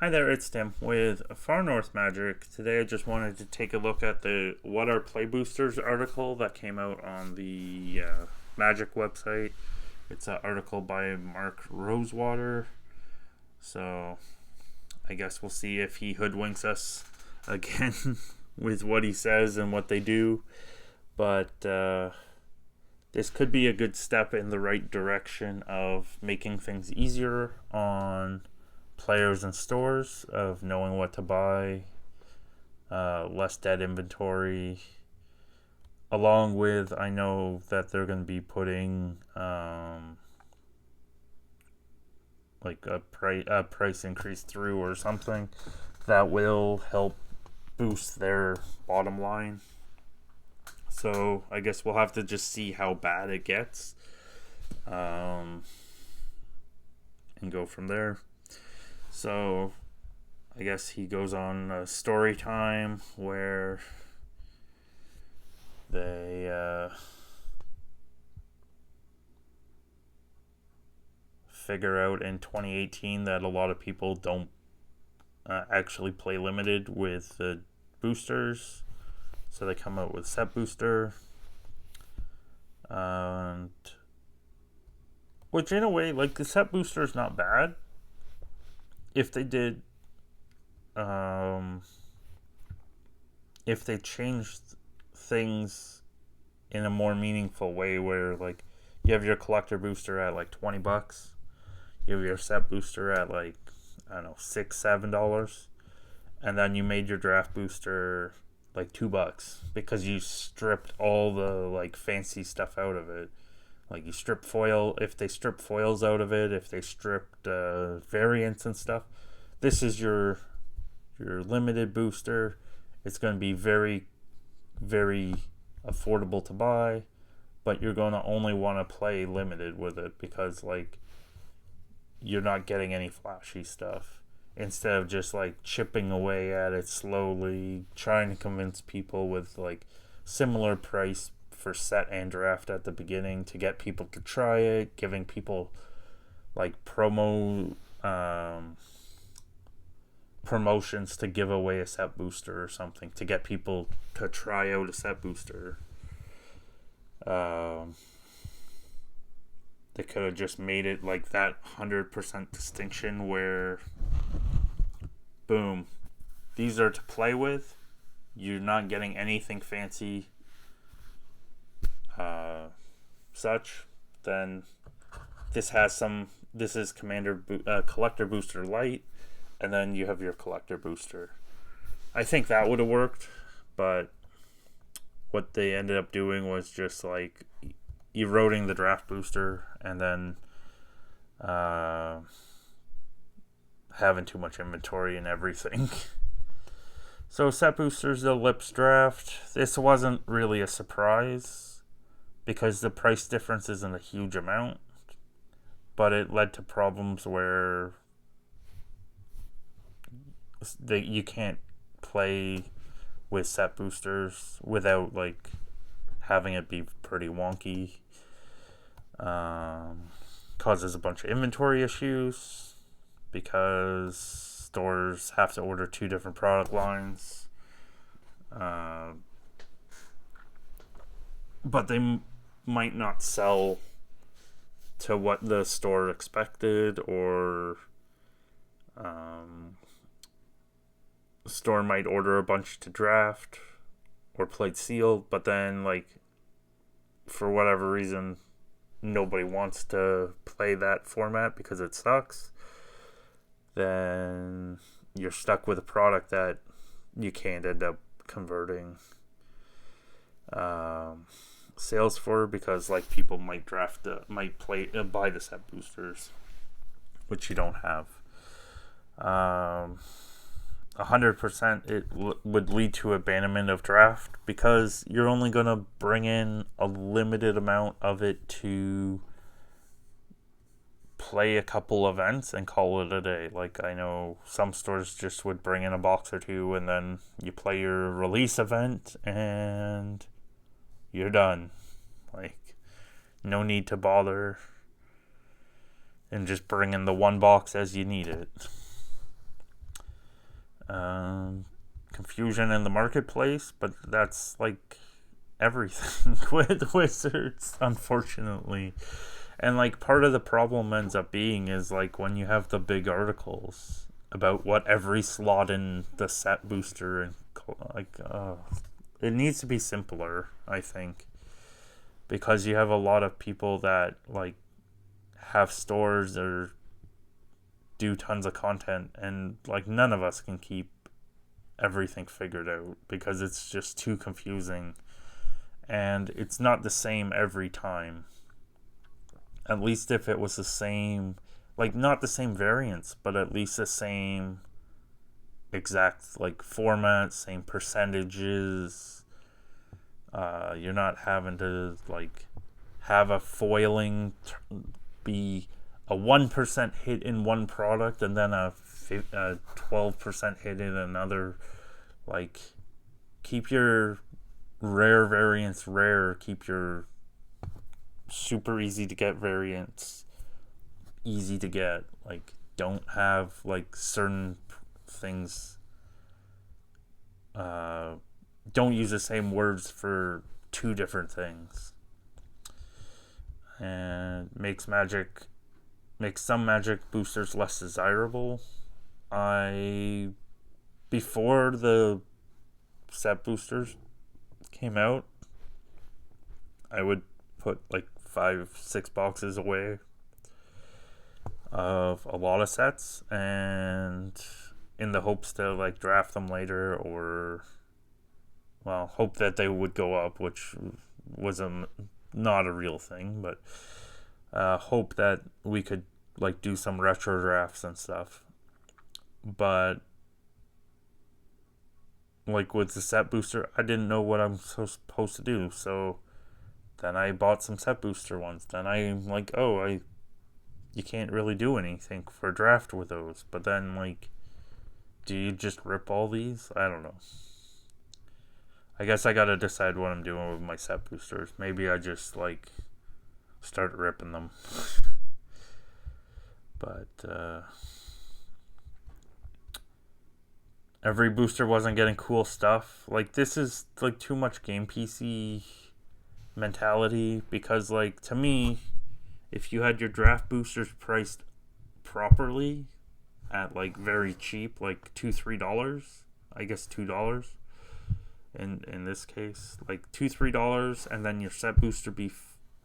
Hi there, it's Tim with Far North Magic. Today I just wanted to take a look at the What Are Play Boosters article that came out on the Magic website. It's an article by Mark Rosewater. So I guess we'll see if he hoodwinks us again with what he says and what they do. But this could be a good step in the right direction of making things easier on players and stores, of knowing what to buy, less dead inventory. Along with, I know that they're going to be putting like a price increase through or something that will help boost their bottom line. So I guess we'll have to just see how bad it gets, and go from there. So I guess he goes on a story time where they figure out in 2018 that a lot of people don't actually play limited with the boosters. So they come out with set booster. And which in a way, like, the set booster is not bad. If they did, if they changed things in a more meaningful way, where like you have your collector booster at like $20, you have your set booster at like, I don't know, $6-7, and then you made your draft booster like $2 because you stripped all the like fancy stuff out of it. Like you strip foil, if they strip foils out of it, if they stripped variants and stuff. This is your limited booster. It's going to be very, very affordable to buy, but you're going to only want to play limited with it because like you're not getting any flashy stuff. Instead of just like chipping away at it slowly, trying to convince people with like similar price for set and draft at the beginning to get people to try it, giving people like promotions to give away a set booster or something to get people to try out a set booster. They could have just made it like that 100% distinction where, boom, these are to play with. You're not getting anything fancy, such. Then this has some. This is Collector Booster Light, and then you have your Collector Booster. I think that would have worked, but what they ended up doing was just like eroding the draft booster and then having too much inventory and everything. So set boosters, the Lips draft. This wasn't really a surprise because the price difference isn't a huge amount, but it led to problems where you can't play with set boosters without like having it be pretty wonky. Causes a bunch of inventory issues because stores have to order two different product lines. But they might not sell to what the store expected, or the store might order a bunch to draft or plate sealed, but then like for whatever reason nobody wants to play that format because it sucks. Then you're stuck with a product that you can't end up converting sales for, because like people might buy the set boosters, which you don't have. 100% it would lead to abandonment of draft because you're only going to bring in a limited amount of it to play a couple events and call it a day. Like, I know some stores just would bring in a box or two and then you play your release event and you're done. Like, no need to bother and just bring in the one box as you need it. confusion in the marketplace, but that's like everything with Wizards, unfortunately. And like part of the problem ends up being is like when you have the big articles about what every slot in the set booster and like it needs to be simpler, I think, because you have a lot of people that like have stores or do tons of content, and like none of us can keep everything figured out because it's just too confusing and it's not the same every time. At least if it was the same, like not the same variants, but at least the same exact like format, same percentages. You're not having to like have a foiling be a 1% hit in one product and then a 12% hit in another. Like, keep your rare variants rare, keep your super easy to get variants easy to get. Like, don't have like certain things, don't use the same words for two different things, and makes some magic boosters less desirable. Before the set boosters came out, I would put like 5-6 boxes away of a lot of sets, and in the hopes to like draft them later, or well, hope that they would go up, which was not a real thing, but hope that we could like do some retro drafts and stuff. But like with the set booster, I didn't know what I'm supposed to do, so then I bought some set booster ones. Then I'm like, you can't really do anything for draft with those. But then like, do you just rip all these? I don't know. I guess I gotta decide what I'm doing with my set boosters. Maybe I just like start ripping them. But every booster wasn't getting cool stuff. Like, this is like too much game PC mentality, because like to me, if you had your draft boosters priced properly at like very cheap, like $2-3, I guess $2 in this case, like $2-3, and then your set booster be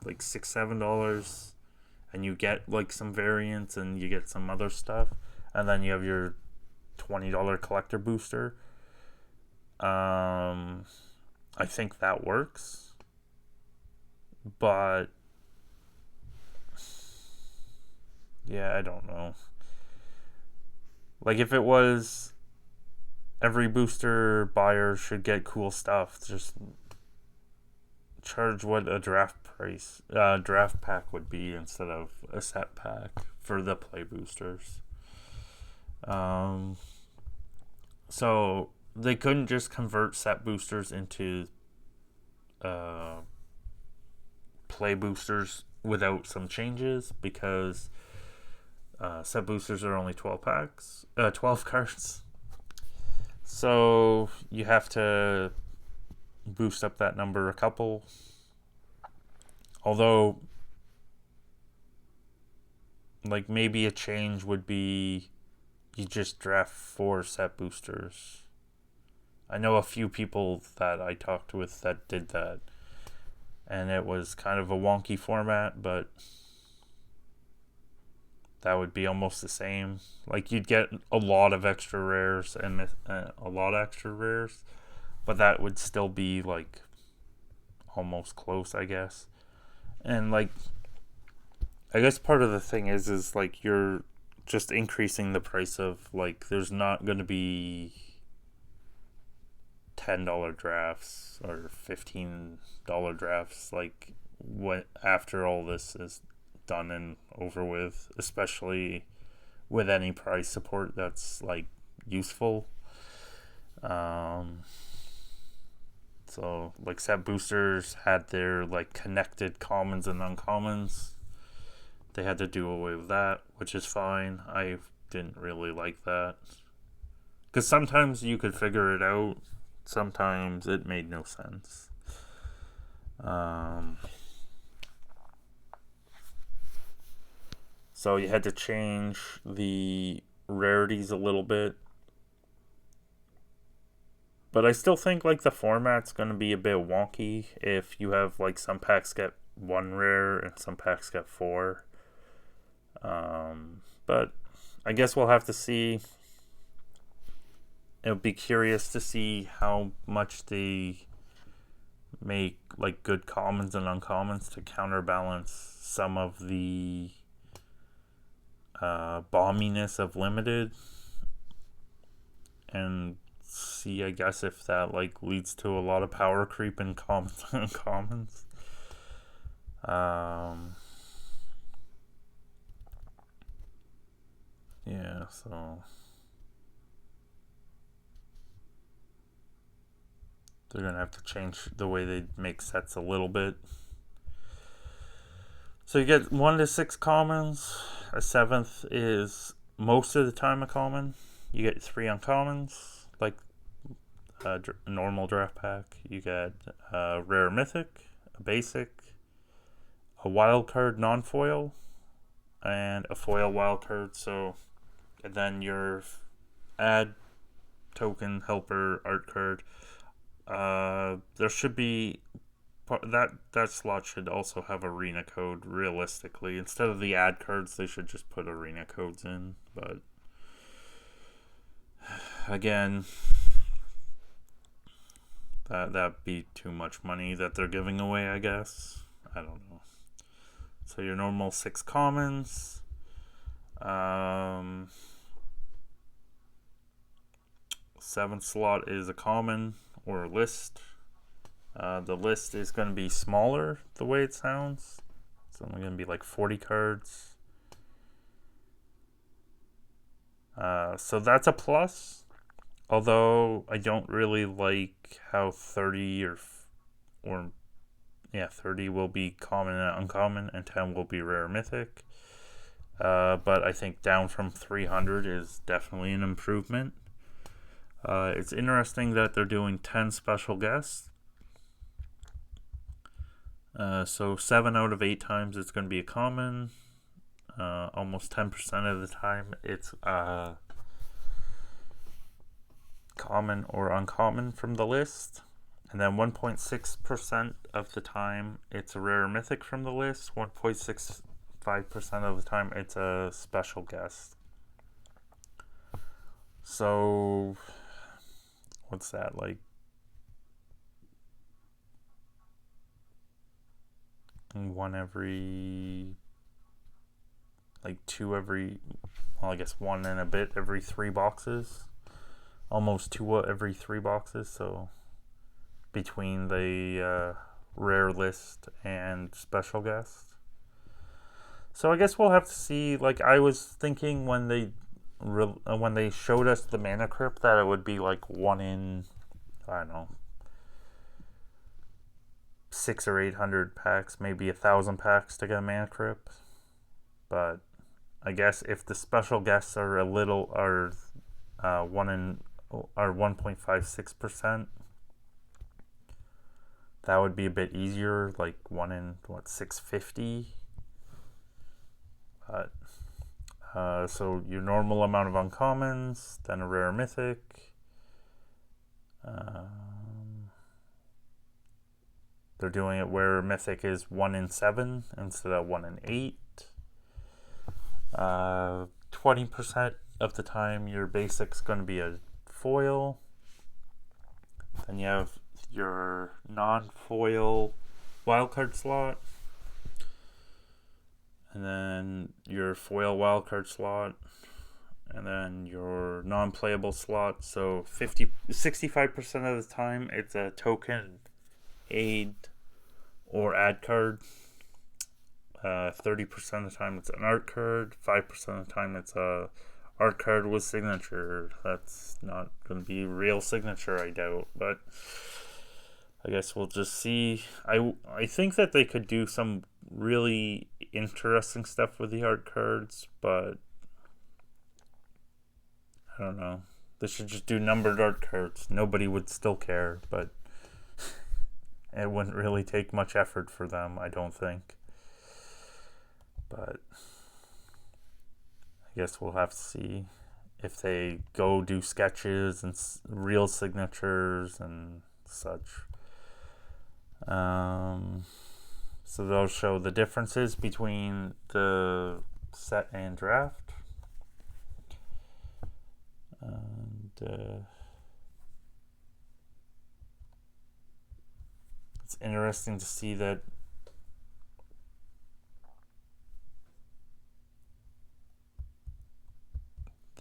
like $6-7, and you get like some variants and you get some other stuff, and then you have your $20 collector booster. I think that works, but yeah, I don't know. Like, if it was every booster buyer should get cool stuff, just charge what a draft pack would be instead of a set pack for the play boosters. So they couldn't just convert set boosters into play boosters without some changes, because set boosters are only 12 cards. So you have to boost up that number a couple. Although, like, maybe a change would be you just draft 4 set boosters. I know a few people that I talked with that did that, and it was kind of a wonky format, but that would be almost the same. Like, you'd get a lot of extra rares and but that would still be like almost close, I guess. And like, I guess part of the thing is like you're just increasing the price of, like, there's not going to be $10 drafts or $15 drafts like what after all this is done and over with, especially with any price support that's like useful. So like set boosters had their like connected commons and uncommons. They had to do away with that, which is fine. I didn't really like that. Because sometimes you could figure it out, sometimes it made no sense. So you had to change the rarities a little bit. But I still think like the format's going to be a bit wonky if you have like some packs get 1 rare and some packs get 4. But I guess we'll have to see. It would be curious to see how much they make like good commons and uncommons to counterbalance some of the bomminess of limited, and see, I guess, if that like leads to a lot of power creep in commons and uncommons. Yeah, so they're gonna have to change the way they make sets a little bit. So you get 1 to 6 commons. A 7th is most of the time a common. You get 3 uncommons, like a normal draft pack. You get a rare mythic, a basic, a wild card non-foil, and a foil wild card. So, and then your add token helper art card. There should be that slot should also have arena code. Realistically, instead of the ad cards, they should just put arena codes in. But again, that'd be too much money that they're giving away, I guess. I don't know. So your normal 6 commons. 7th slot is a common or a list. The list is going to be smaller the way it sounds. It's only going to be like 40 cards. So that's a plus. Although I don't really like how 30 30 will be common and uncommon, and 10 will be rare mythic. But I think down from 300 is definitely an improvement. It's interesting that they're doing 10 special guests. So 7 out of 8 times it's going to be a common. Almost 10% of the time it's common or uncommon from the list. And then 1.6% of the time it's a rare mythic from the list. 1.65% of the time it's a special guest. So what's that, like 1 every, like 2 every, well, I guess 1 and a bit every 3 boxes, almost 2 every 3 boxes. So between the rare list and special guest. So I guess we'll have to see. Like I was thinking when they showed us the Mana Crypt that it would be like 1 in, I don't know, 600 or 800 packs, maybe 1,000 packs to get a Mana Crypt. But I guess if the special guests are 1.56%, that would be a bit easier, like 1 in 650. But so your normal amount of uncommons, then a rare mythic. They're doing it where mythic is 1 in 7 instead of 1 in 8. 20% of the time your basic's going to be a foil. Then you have your non-foil wildcard slot, and then your foil wildcard slot, and then your non-playable slot. So 65% of the time it's a token, aid, or ad card. 30% of the time it's an art card. 5% of the time it's a art card with signature. That's not going to be real signature, I doubt, but I guess we'll just see. I think that they could do some really interesting stuff with the art cards, but I don't know. They should just do numbered art cards. Nobody would still care, but it wouldn't really take much effort for them, I don't think. But I guess we'll have to see if they go do sketches and real signatures and such. So they'll show the differences between the set and draft. And it's interesting to see that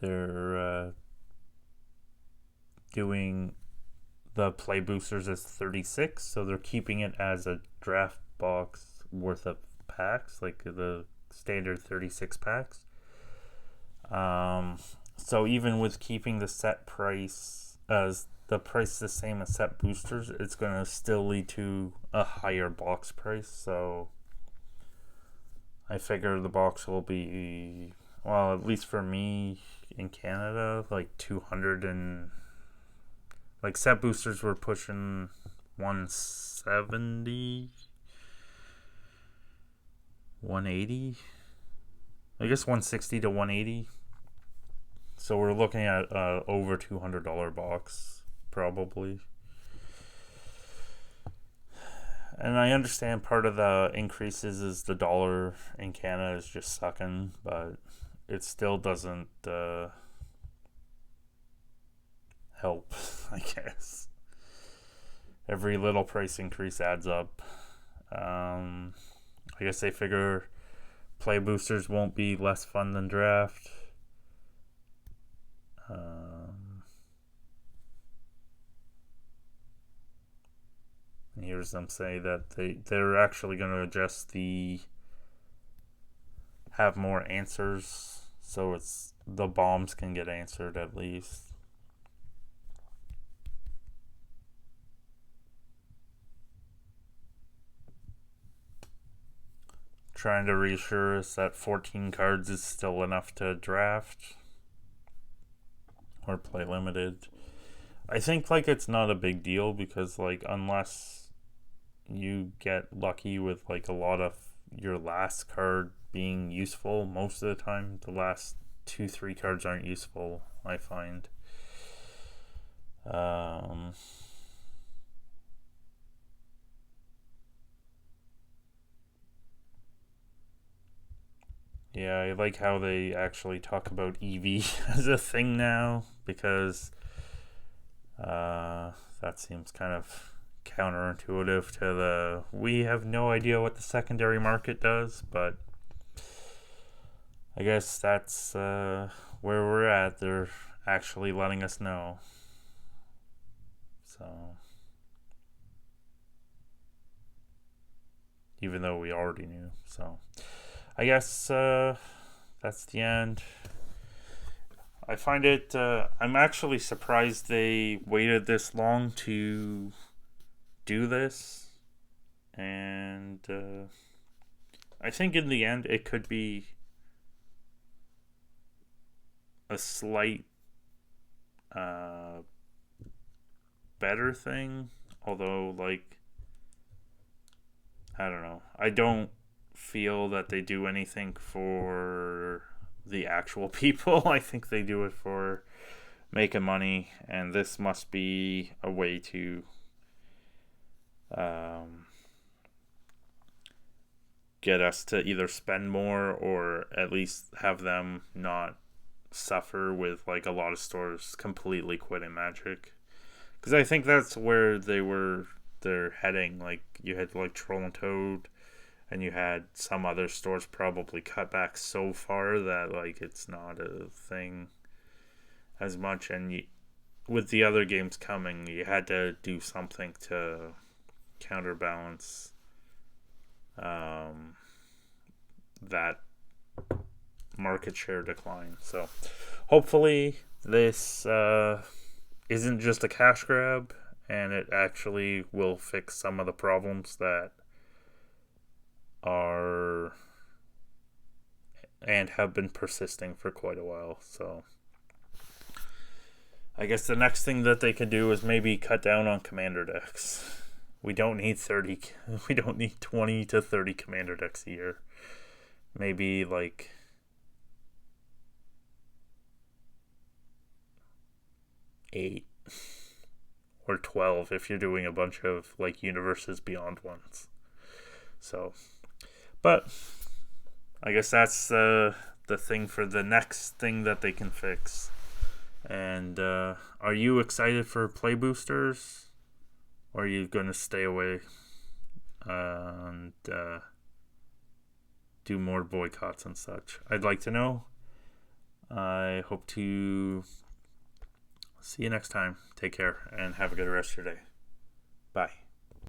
they're doing the play boosters as 36, so they're keeping it as a draft box worth of packs, like the standard 36 packs. So even with keeping the set price as the price the same as set boosters, it's going to still lead to a higher box price. So I figure the box will be, well, at least for me in Canada, like 200, and like set boosters were pushing 170, 180, I guess 160 to 180. So we're looking at over $200 box probably. And I understand part of the increases is the dollar in Canada is just sucking, but it still doesn't help, I guess. Every little price increase adds up. I guess they figure play boosters won't be less fun than draft. Here's them say that they're actually going to adjust have more answers, so it's the bombs can get answered at least. Trying to reassure us that 14 cards is still enough to draft or play limited. I think like it's not a big deal because like unless you get lucky with like a lot of your last card being useful, most of the time the last 2-3 cards aren't useful, I find. Yeah, I like how they actually talk about EV as a thing now, because that seems kind of counterintuitive to the we have no idea what the secondary market does, but I guess that's where we're at. They're actually letting us know. So even though we already knew. So I guess that's the end. I find it I'm actually surprised they waited this long to do this, and I think in the end it could be a slight better thing, although like I don't know, I don't feel that they do anything for the actual people. I think they do it for making money, and this must be a way to get us to either spend more or at least have them not suffer with like a lot of stores completely quitting Magic, because I think that's where they're heading. Like you had like Troll and Toad, and you had some other stores probably cut back so far that like it's not a thing as much, and with the other games coming, you had to do something to counterbalance that market share decline. So hopefully this isn't just a cash grab, and it actually will fix some of the problems that are and have been persisting for quite a while. So I guess the next thing that they could do is maybe cut down on commander decks. We don't need 30. We don't need 20 to 30 commander decks a year. Maybe like 8 or 12 if you're doing a bunch of like Universes Beyond ones. So, but I guess that's the thing for the next thing that they can fix. And are you excited for play boosters? Or are you going to stay away and do more boycotts and such? I'd like to know. I hope to see you next time. Take care and have a good rest of your day. Bye.